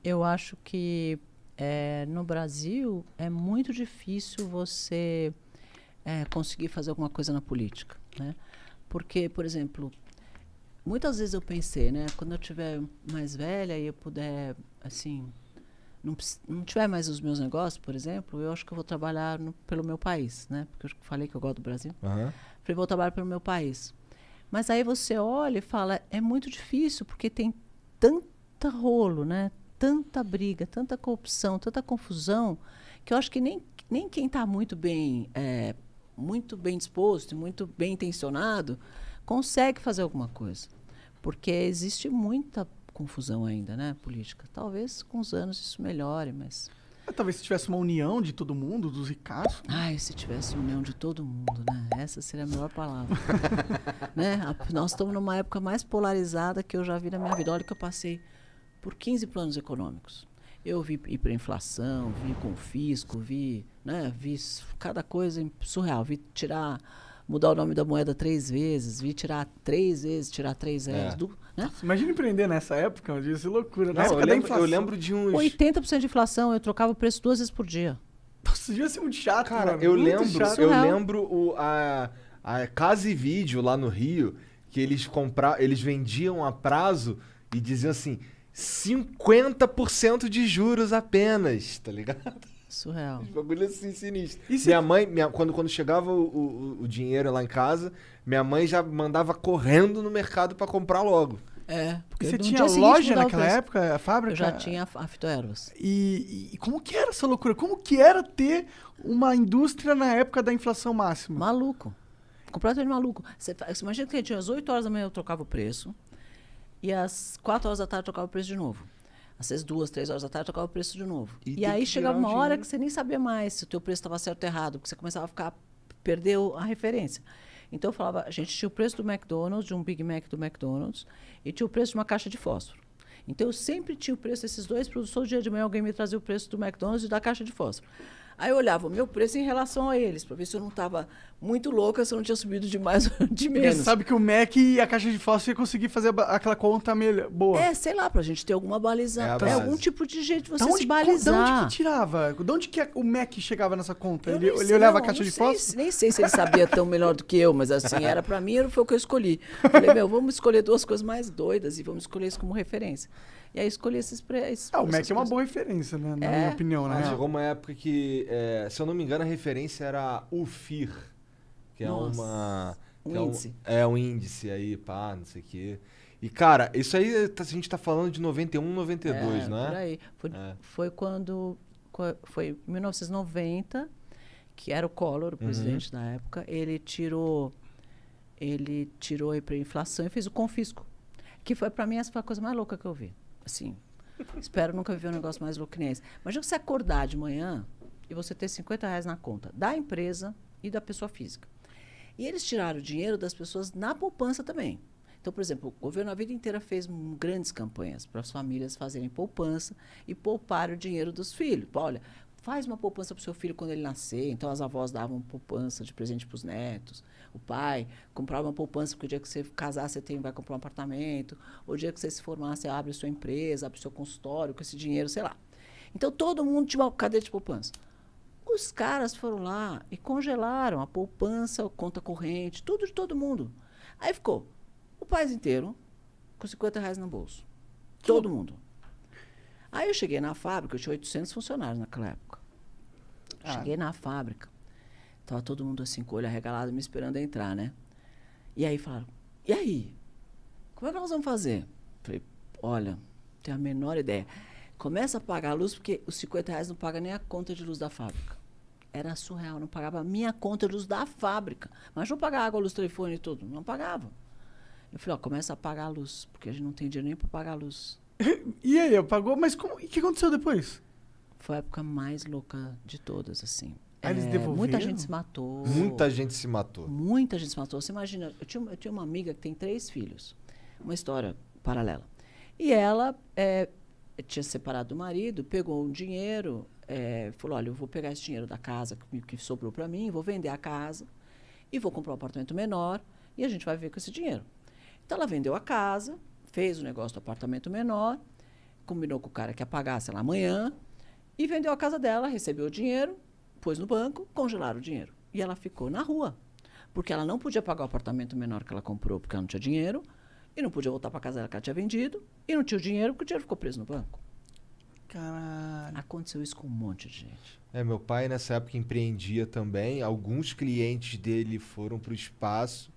Eu acho que no Brasil é muito difícil você conseguir fazer alguma coisa na política, né? Porque, por exemplo, muitas vezes eu pensei, né? Quando eu tiver mais velha e eu puder, assim, não tiver mais os meus negócios, por exemplo, eu acho que eu vou trabalhar pelo meu país, né? Porque eu falei que eu gosto do Brasil. Aham. Falei, vou trabalhar pelo meu país. Mas aí você olha e fala, é muito difícil, porque tem tanta rolo, né? Tanta briga, tanta corrupção, tanta confusão, que eu acho que nem quem está muito bem disposto e muito bem intencionado consegue fazer alguma coisa. Porque existe muita confusão ainda, né, política. Talvez com os anos isso melhore, mas... Talvez se tivesse uma união de todo mundo, dos ricaços. Ai, se tivesse união de todo mundo, né? Essa seria a melhor palavra. Né? Nós estamos numa época mais polarizada que eu já vi na minha vida. Olha que eu passei por 15 planos econômicos. Eu vi hiperinflação, vi confisco, vi cada coisa surreal. Vi mudar o nome da moeda 3 vezes, vi tirar 3 vezes, tirar 3 reais. Né? Imagina empreender nessa época, devia ser loucura. Não, eu lembro de uns... 80% de inflação, eu trocava o preço 2 vezes por dia. Nossa, devia ser muito chato, Cara, mano. eu Muito lembro, chato. eu lembro a Casa e Vídeo lá no Rio, que eles vendiam a prazo e diziam assim, 50% de juros apenas, tá ligado? Surreal. Esse bagulho assim, sinistro. Minha mãe, quando chegava o dinheiro lá em casa, minha mãe já mandava correndo no mercado pra comprar logo. Porque você no tinha dia seguinte loja mudava o naquela preço. época, a fábrica? Eu já tinha a Fitoervas. E como que era essa loucura? Como que era ter uma indústria na época da inflação máxima? Maluco. Completamente maluco. Você imagina que às 8 horas da manhã eu trocava o preço e às 4 horas da tarde eu trocava o preço de novo. Às 2, 3 horas da tarde eu trocava o preço de novo. E aí chegava uma hora que você nem sabia mais se o teu preço estava certo ou errado, porque você começava a perder a referência. Então eu falava, a gente tinha o preço do McDonald's, de um Big Mac do McDonald's, e tinha o preço de uma caixa de fósforo. Então eu sempre tinha o preço desses dois produtos. Todo dia de manhã alguém me trazia o preço do McDonald's e da caixa de fósforo. Aí eu olhava o meu preço em relação a eles, para ver se eu não estava muito louca, se eu não tinha subido de mais ou de menos. Porque você sabe que o Mac e a caixa de fósforo ia conseguir fazer aquela conta boa. Sei lá, pra gente ter alguma balização. Algum tipo de jeito de você se De balizar. onde que tirava? De onde que o Mac chegava nessa conta? Eu Ele nem sei, olhava a não, caixa não de sei, fósforo? Nem sei se ele sabia tão melhor do que eu, mas assim, era pra mim, foi o que eu escolhi. Falei, vamos escolher duas coisas mais doidas e vamos escolher isso como referência. E aí escolhi esses preços. O Mac é uma boa referência, né? Na minha opinião, né? Chegou uma época que, se eu não me engano, a referência era o FIR, que é índice. Um índice aí, pá, não sei o quê. E, cara, isso aí a gente tá falando de 91, 92, não é? Por aí. Foi quando... Foi em 1990, que era o Collor, o presidente da época, ele tirou a hiperinflação e fez o confisco. Que foi, pra mim, essa foi a coisa mais louca que eu vi. Assim, espero nunca viver um negócio mais louco que nem esse. Imagina você acordar de manhã e você ter 50 reais na conta da empresa e da pessoa física. E eles tiraram o dinheiro das pessoas na poupança também. Então, por exemplo, o governo a vida inteira fez grandes campanhas para as famílias fazerem poupança e poupar o dinheiro dos filhos. Olha, faz uma poupança para o seu filho quando ele nascer. Então, as avós davam poupança de presente para os netos. O pai comprava uma poupança porque o dia que você casar, você vai comprar um apartamento. Ou o dia que você se formar, você abre a sua empresa, abre o seu consultório com esse dinheiro, sei lá. Então, todo mundo tinha uma cadeia de poupança. Os caras foram lá e congelaram a poupança, a conta corrente, tudo de todo mundo. Aí ficou o país inteiro com 50 reais no bolso. Todo mundo. Aí eu cheguei na fábrica, eu tinha 800 funcionários naquela época. Cheguei na fábrica, tava todo mundo assim, com o olho arregalado, me esperando entrar, né? E aí falaram, e aí? Como é que nós vamos fazer? Falei, olha, não tenho a menor ideia. Começa a pagar a luz, porque os 50 reais não paga nem a conta de luz da fábrica. Era surreal, não pagava a minha conta de luz da fábrica. Mas não pagava água, luz, telefone e tudo, não pagava. Eu falei, começa a pagar a luz, porque a gente não tem dinheiro nem para pagar a luz. E aí, pagou? Mas e o que aconteceu depois? Foi a época mais louca de todas, assim. Aí eles devolveram? Muita gente se matou. Muita gente se matou. Muita gente se matou. Você imagina, eu tinha uma amiga que tem 3 filhos. Uma história paralela. E ela tinha separado do marido, pegou um dinheiro, falou, olha, eu vou pegar esse dinheiro da casa que sobrou para mim, vou vender a casa e vou comprar um apartamento menor e a gente vai viver com esse dinheiro. Então, ela vendeu a casa, fez o negócio do apartamento menor, combinou com o cara que ia pagar, sei lá, amanhã, e vendeu a casa dela, recebeu o dinheiro, pôs no banco, congelaram o dinheiro. E ela ficou na rua, porque ela não podia pagar o apartamento menor que ela comprou, porque ela não tinha dinheiro, e não podia voltar para casa dela que ela tinha vendido, e não tinha o dinheiro, porque o dinheiro ficou preso no banco. Caralho. Aconteceu isso com um monte de gente. Meu pai nessa época empreendia também. Alguns clientes dele foram pro espaço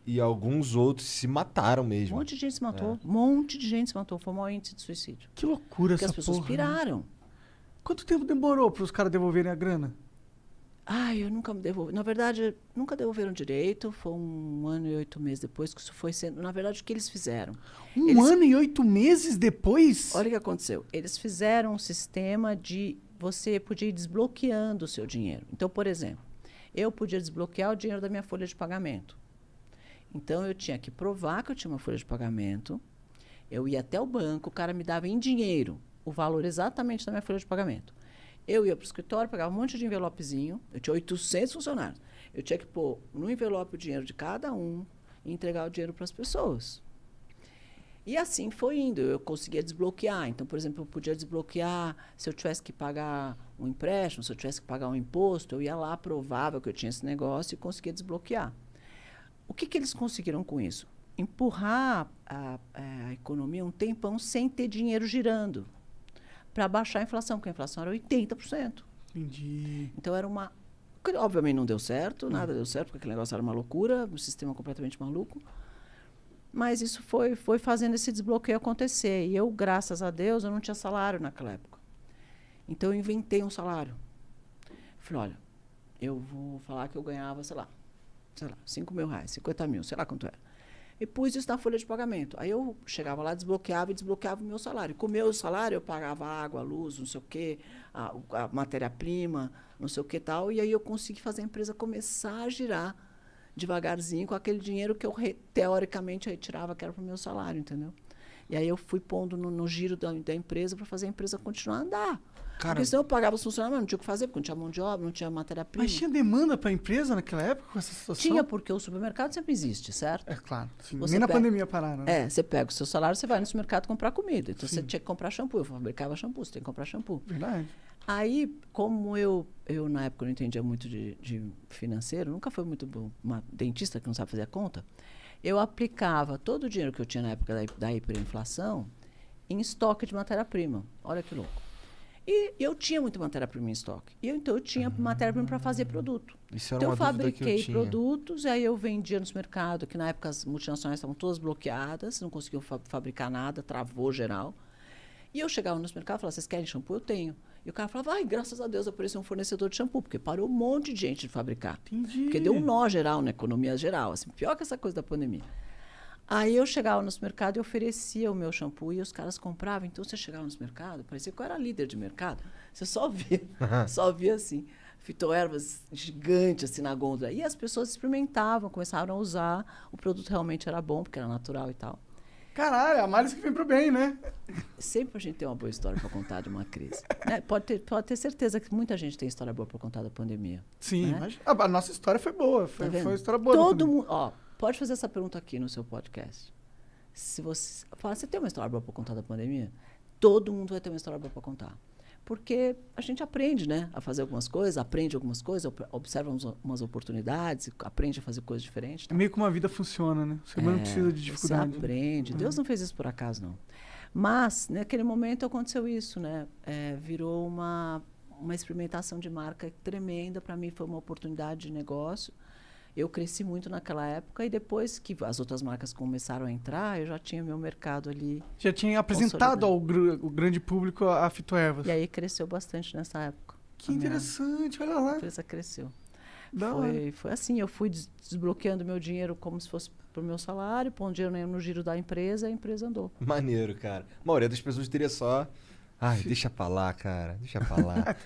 e alguns outros se mataram Um mesmo. monte de gente se matou, um monte de gente se matou. Foi o maior índice de suicídio. Que loucura Porque essa as pessoas porra, né? piraram. Quanto tempo demorou para os caras devolverem a grana? Ai, eu nunca me devolvi. Na verdade, nunca devolveram direito. Foi 1 ano e 8 meses depois que isso foi sendo... Na verdade, o que eles fizeram? Um ano e 8 meses depois? Olha o que aconteceu. Eles fizeram um sistema de... Você podia ir desbloqueando o seu dinheiro. Então, por exemplo, eu podia desbloquear o dinheiro da minha folha de pagamento. Então, eu tinha que provar que eu tinha uma folha de pagamento. Eu ia até o banco, o cara me dava em dinheiro o valor exatamente da minha folha de pagamento. Eu ia para o escritório, pegava um monte de envelopezinho. Eu tinha 800 funcionários. Eu tinha que pôr no envelope o dinheiro de cada um e entregar o dinheiro para as pessoas. E assim foi indo. Eu conseguia desbloquear. Então, por exemplo, eu podia desbloquear se eu tivesse que pagar um empréstimo, se eu tivesse que pagar um imposto, eu ia lá, provava que eu tinha esse negócio e conseguia desbloquear. O que eles conseguiram com isso? Empurrar a economia um tempão sem ter dinheiro girando, para baixar a inflação, porque a inflação era 80%. Entendi. Então era uma... Obviamente não deu certo, nada deu certo, porque aquele negócio era uma loucura, um sistema completamente maluco. Mas isso foi fazendo esse desbloqueio acontecer. E eu, graças a Deus, eu não tinha salário naquela época. Então eu inventei um salário. Falei, olha, eu vou falar que eu ganhava, sei lá, 5 mil reais, 50 mil, sei lá quanto era. E pus isso na folha de pagamento. Aí eu chegava lá, desbloqueava o meu salário. Com o meu salário, eu pagava água, luz, não sei o quê, a matéria-prima, não sei o que tal. E aí eu consegui fazer a empresa começar a girar devagarzinho com aquele dinheiro que eu, teoricamente, retirava, que era para o meu salário, entendeu? E aí eu fui pondo no giro da empresa para fazer a empresa continuar a andar. Cara, porque senão eu pagava os funcionários, mas não tinha o que fazer, porque não tinha mão de obra, não tinha matéria-prima. Mas tinha demanda para a empresa naquela época com essa situação? Tinha, porque o supermercado sempre existe, certo? É claro. Sim. Você Nem na pega- pandemia pararam, né? Você pega o seu salário, você vai no supermercado comprar comida. Então, você tinha que comprar shampoo. Eu fabricava shampoo, você tem que comprar shampoo. Verdade. Aí, como eu na época, não entendia muito de financeiro, nunca foi muito bom, uma dentista que não sabe fazer a conta, eu aplicava todo o dinheiro que eu tinha na época da hiperinflação em estoque de matéria-prima. Olha que louco. E eu tinha muita matéria-prima em estoque. Então, eu tinha matéria-prima para fazer produto. isso era Então, uma eu dúvida que eu fabriquei tinha. produtos, e aí eu vendia no mercado, que na época as multinacionais estavam todas bloqueadas, não conseguiam fabricar nada, travou geral. E eu chegava no mercado e falava, vocês querem shampoo? Eu tenho. E o cara falava, ai, graças a Deus apareceu um fornecedor de shampoo, porque parou um monte de gente de fabricar. Entendi. Porque deu um nó geral na economia geral, assim, pior que essa coisa da pandemia. Aí eu chegava no supermercado e oferecia o meu shampoo e os caras compravam. Então, você chegava no supermercado, parecia que eu era líder de mercado. Você só via assim, fitoervas gigantes assim na gôndola. E as pessoas experimentavam, começaram a usar. O produto realmente era bom, porque era natural e tal. Caralho, a males que vem pro bem, né? Sempre a gente tem uma boa história para contar de uma crise. Né? Pode ter certeza que muita gente tem história boa para contar da pandemia. Sim, né? mas a nossa história foi boa. Foi, Tá vendo? foi uma história boa. da Todo pandemia. mundo, pode fazer essa pergunta aqui no seu podcast. Se você fala, você tem uma história boa para contar da pandemia? Todo mundo vai ter uma história boa para contar. Porque a gente aprende, né, a fazer algumas coisas, aprende algumas coisas, observa umas oportunidades, aprende a fazer coisas diferentes. É meio que uma vida funciona, né? Você não precisa de dificuldade. Você aprende. Deus não fez isso por acaso, não. Mas, naquele momento, aconteceu isso, né? Virou uma experimentação de marca tremenda. Para mim, foi uma oportunidade de negócio. Eu cresci muito naquela época e depois que as outras marcas começaram a entrar, eu já tinha meu mercado ali. Já tinha apresentado ao grande público a fitoervas. E aí cresceu bastante nessa época. Que interessante, olha lá. A empresa cresceu. Da hora. Foi assim, eu fui desbloqueando meu dinheiro como se fosse pro meu salário, pondo dinheiro no giro da empresa e a empresa andou. Maneiro, cara. A maioria das pessoas teria só... Ai, deixa pra lá, cara. Deixa pra lá.